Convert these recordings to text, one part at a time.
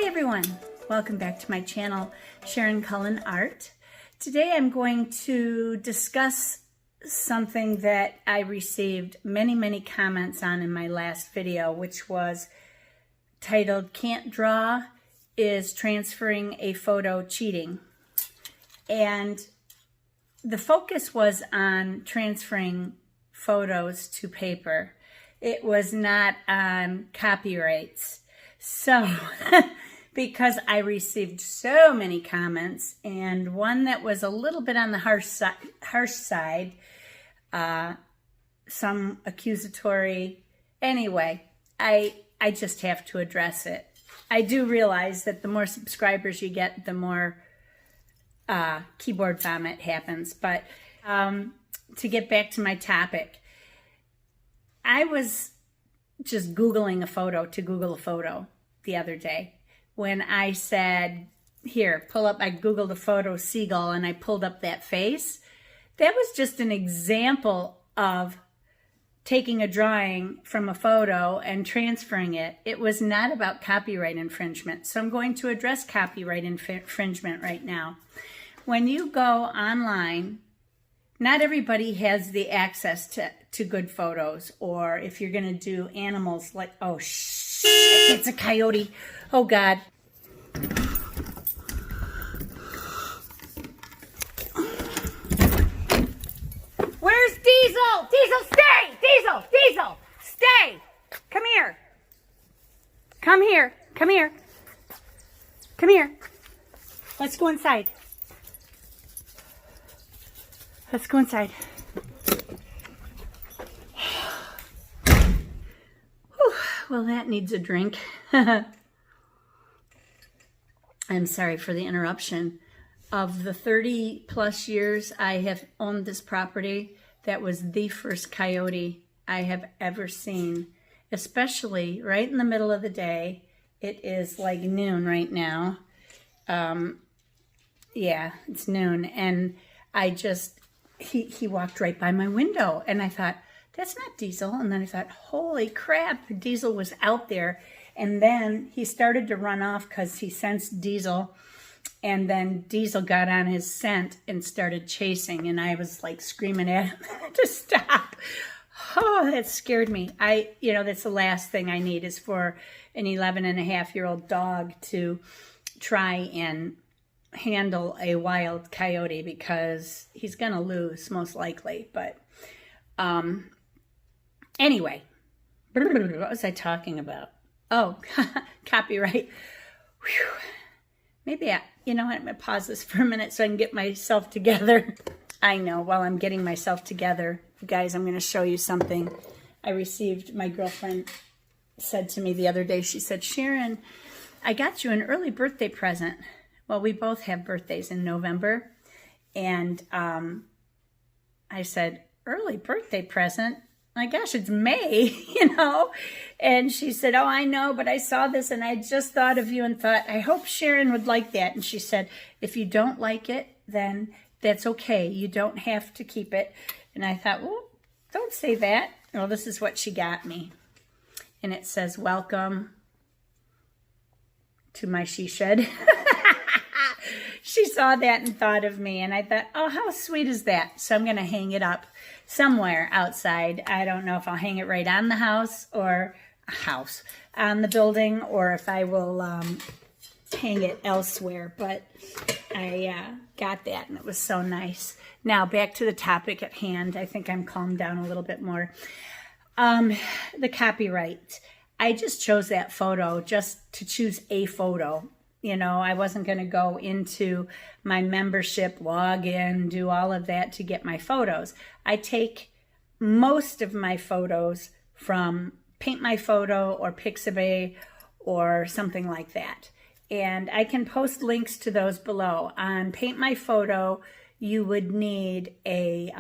Hi everyone, welcome back to my channel, sharoncullenart. Today I'm going to discuss something that I received many comments on in my last video, which was titled "Can't Draw, Is Transferring a Photo Cheating?" And the focus was on transferring photos to paper. It was not on copyrights. So, because I received so many comments, and one that was a little bit on the harsh side, some accusatory. Anyway, I just have to address it. I do realize that the more subscribers you get, the more keyboard vomit happens. But to get back to my topic, I was just Googling a photo to Google a photo the other day when I said, here, pull up, I Googled a photo seagull and I pulled up that face. That was just an example of taking a drawing from a photo and transferring it. It was not about copyright infringement. So I'm going to address copyright infringement right now. When you go online, not everybody has the access to good photos, or if you're going to do animals like, oh shit, it's a coyote. Oh God. Where's Diesel? Diesel, stay! Diesel, Diesel, stay! Come here. Come here. Come here. Come here. Let's go inside. Let's go inside. Whew, well, that needs a drink. I'm sorry for the interruption. Of the 30 plus years I have owned this property, that was the first coyote I have ever seen, especially right in the middle of the day. It is like noon right now. Yeah, it's noon. And I just, he walked right by my window, and I thought, that's not Diesel. And then I thought, holy crap, Diesel was out there. And then he started to run off because he sensed Diesel. And then Diesel got on his scent and started chasing. And I was like screaming at him to stop. Oh, that scared me. That's the last thing I need is for an 11-and-a-half-year-old dog to try and handle a wild coyote, because he's going to lose most likely. But anyway, what was I talking about? Oh, copyright. Whew. Maybe you know what, I'm going to pause this for a minute so I can get myself together. I know, while I'm getting myself together, you guys, I'm going to show you something I received. My girlfriend said to me the other day, she said, Sharon, I got you an early birthday present. Well, we both have birthdays in November. And I said, early birthday present? My gosh, it's May, And she said, oh, I know, but I saw this and I just thought of you and thought, I hope Sharon would like that. And she said, if you don't like it, then that's okay. You don't have to keep it. And I thought, well, don't say that. Well, this is what she got me. And it says, welcome to my she shed. She saw that and thought of me, and I thought, oh, how sweet is that? So I'm going to hang it up somewhere outside. I don't know if I'll hang it right on the house or on the building, or if I will hang it elsewhere. But I got that, and it was so nice. Now, back to the topic at hand. I think I'm calmed down a little bit more. The copyright. I just chose that photo just to choose a photo. I wasn't going to go into my membership, log in, do all of that to get my photos. I take most of my photos from Paint My Photo or Pixabay or something like that. And I can post links to those below. On Paint My Photo, you would need a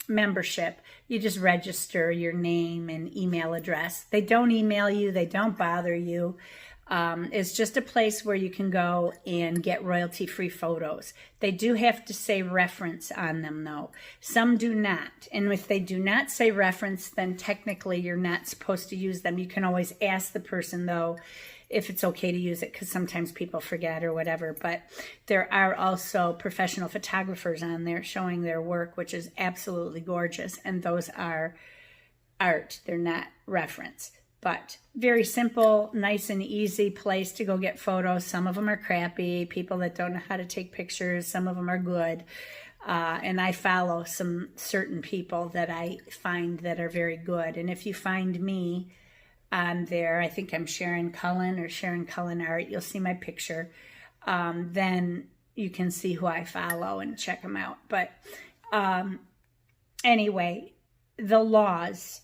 membership. You just register your name and email address. They don't email you. They don't bother you. It's just a place where you can go and get royalty-free photos. They do have to say reference on them, though. Some do not. And if they do not say reference, then technically you're not supposed to use them. You can always ask the person, though, if it's okay to use it, because sometimes people forget or whatever. But there are also professional photographers on there showing their work, which is absolutely gorgeous. And those are art. They're not reference. But very simple, nice and easy place to go get photos. Some of them are crappy, people that don't know how to take pictures. Some of them are good. And I follow some certain people that I find that are very good. And if you find me on there, I think I'm Sharon Cullen or sharoncullenart, you'll see my picture. Then you can see who I follow and check them out. But anyway, the laws.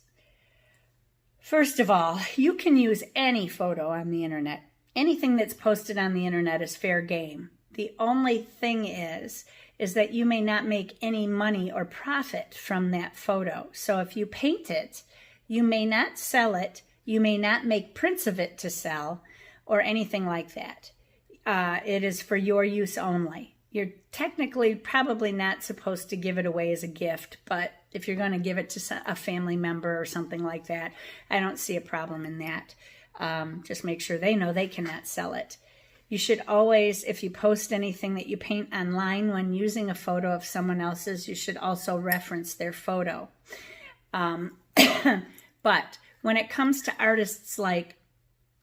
First of all, you can use any photo on the internet. Anything that's posted on the internet is fair game. The only thing is that you may not make any money or profit from that photo. So if you paint it, you may not sell it, you may not make prints of it to sell or anything like that. It is for your use only. You're technically probably not supposed to give it away as a gift, but if you're going to give it to a family member or something like that, I don't see a problem in that. Just make sure they know they cannot sell it. You should always, if you post anything that you paint online, when using a photo of someone else's, you should also reference their photo. But when it comes to artists like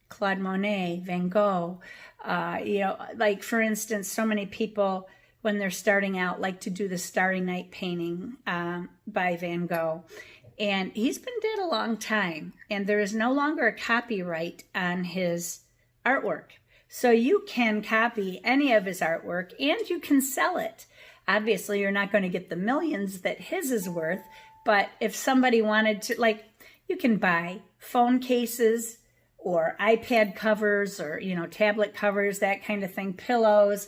Claude Monet, Van Gogh, like for instance, so many people when they're starting out like to do the Starry Night painting by Van Gogh. And he's been dead a long time, and there is no longer a copyright on his artwork. So you can copy any of his artwork and you can sell it. Obviously, you're not going to get the millions that his is worth, but if somebody wanted to, like, you can buy phone cases or iPad covers or, tablet covers, that kind of thing, pillows,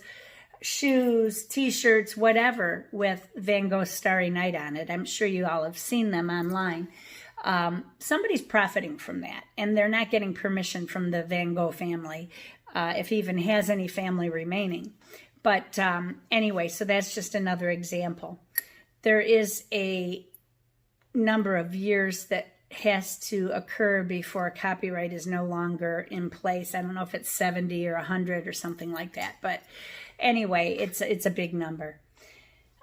shoes, t-shirts, whatever, with Van Gogh's Starry Night on it. I'm sure you all have seen them online. Somebody's profiting from that, and they're not getting permission from the Van Gogh family, if he even has any family remaining. But anyway, so that's just another example. There is a number of years that has to occur before a copyright is no longer in place. I don't know if it's 70 or 100 or something like that. But anyway, it's a big number.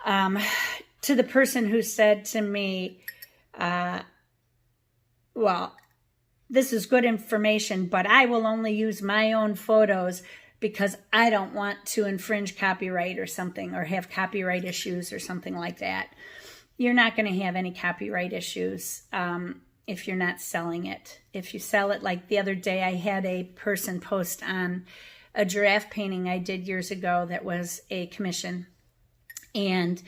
To the person who said to me, well, this is good information, but I will only use my own photos because I don't want to infringe copyright or something, or have copyright issues or something like that. You're not going to have any copyright issues if you're not selling it. If you sell it, like the other day, I had a person post on a giraffe painting I did years ago that was a commission, and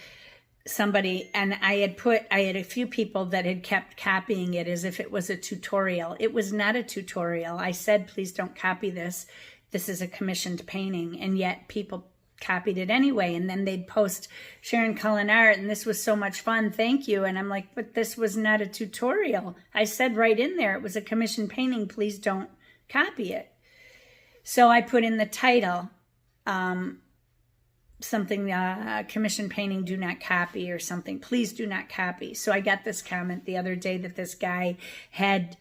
I had a few people that had kept copying it as if it was a tutorial. It was not a tutorial. I said, please don't copy this. This is a commissioned painting. And yet people copied it anyway. And then they'd post Sharon Cullen Art, and this was so much fun. Thank you. And I'm like, but this was not a tutorial. I said right in there, it was a commissioned painting. Please don't copy it. So I put in the title, something, commission painting, do not copy, or something. Please do not copy. So I got this comment the other day that this guy had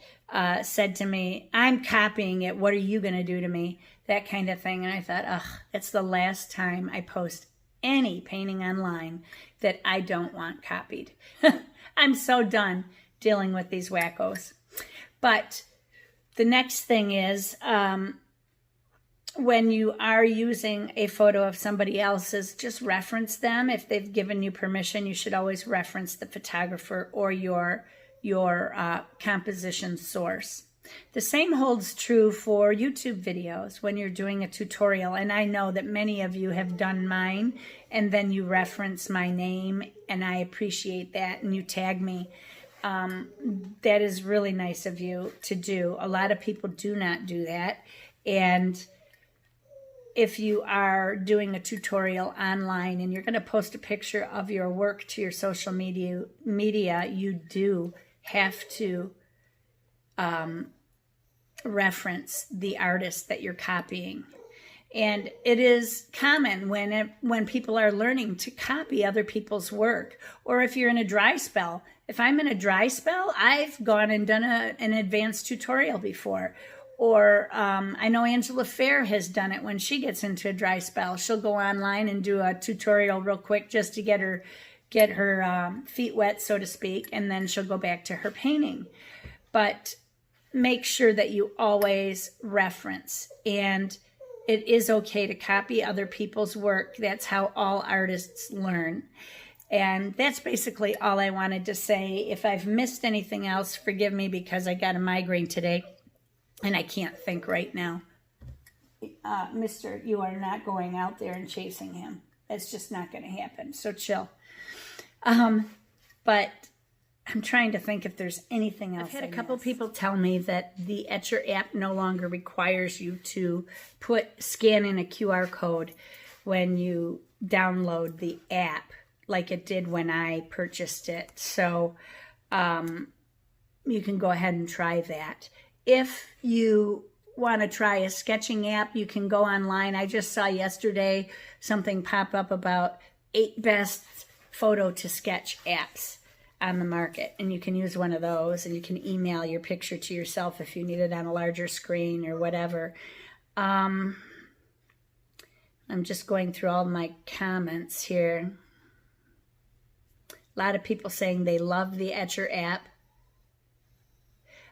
said to me, I'm copying it. What are you going to do to me? That kind of thing. And I thought, it's the last time I post any painting online that I don't want copied. I'm so done dealing with these wackos. But the next thing is, when you are using a photo of somebody else's, just reference them. If they've given you permission, you should always reference the photographer or your composition source. The same holds true for YouTube videos when you're doing a tutorial. And I know that many of you have done mine, and then you reference my name, and I appreciate that, and you tag me. That is really nice of you to do. A lot of people do not do that. And if you are doing a tutorial online and you're going to post a picture of your work to your social media, you do have to reference the artist that you're copying. And it is common when people are learning to copy other people's work, or if you're in a dry spell. If I'm in a dry spell, I've gone and done an advanced tutorial before. Or I know Angela Fair has done it when she gets into a dry spell. She'll go online and do a tutorial real quick just to get her feet wet, so to speak, and then she'll go back to her painting. But make sure that you always reference, and it is okay to copy other people's work. That's how all artists learn. And that's basically all I wanted to say. If I've missed anything else, forgive me, because I got a migraine today and I can't think right now. Mister, you are not going out there and chasing him. It's just not going to happen. So chill. But I'm trying to think if there's anything else. I've had a couple people tell me that the Etcher app no longer requires you to scan in a QR code when you download the app, like it did when I purchased it. So you can go ahead and try that. If you want to try a sketching app, you can go online. I just saw yesterday something pop up about 8 best photo to sketch apps on the market, and you can use one of those, and you can email your picture to yourself if you need it on a larger screen or whatever. I'm just going through all my comments here. A lot of people saying they love the Etcher app.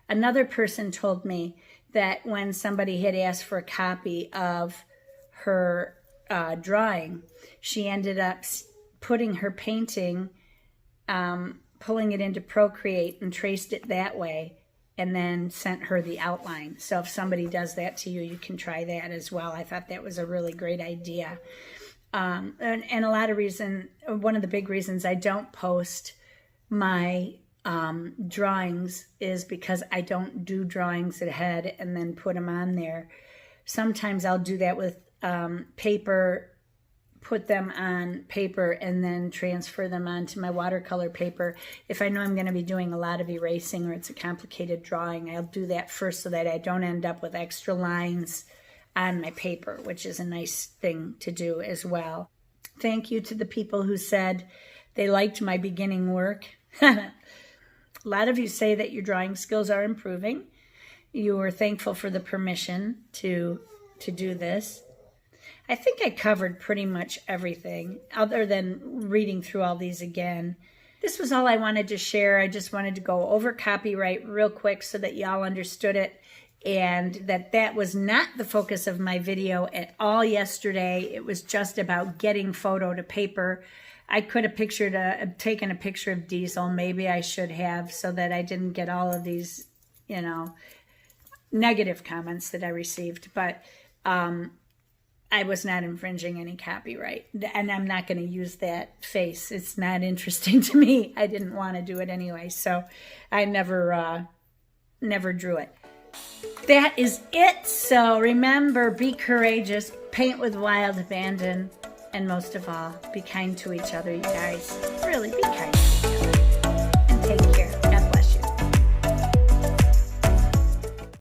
Another person told me that when somebody had asked for a copy of her drawing, she ended up putting her painting, pulling it into Procreate and traced it that way, and then sent her the outline. So if somebody does that to you, you can try that as well. I thought that was a really great idea. And a lot of one of the big reasons I don't post my drawings is because I don't do drawings ahead and then put them on there. Sometimes I'll do that with paper, put them on paper, and then transfer them onto my watercolor paper. If I know I'm going to be doing a lot of erasing or it's a complicated drawing, I'll do that first so that I don't end up with extra lines on my paper, which is a nice thing to do as well. Thank you to the people who said they liked my beginning work. A lot of you say that your drawing skills are improving. You are thankful for the permission to do this. I think I covered pretty much everything other than reading through all these again. This was all I wanted to share. I just wanted to go over copyright real quick so that y'all understood it, and that was not the focus of my video at all yesterday. It was just about getting photo to paper. I could have taken a picture of Diesel. Maybe I should have, so that I didn't get all of these, negative comments that I received. But I was not infringing any copyright, and I'm not going to use that face. It's not interesting to me. I didn't want to do it anyway, so I never drew it. That is it. So remember, be courageous, paint with wild abandon, and most of all, be kind to each other, you guys. Really, be kind to each other, and take care.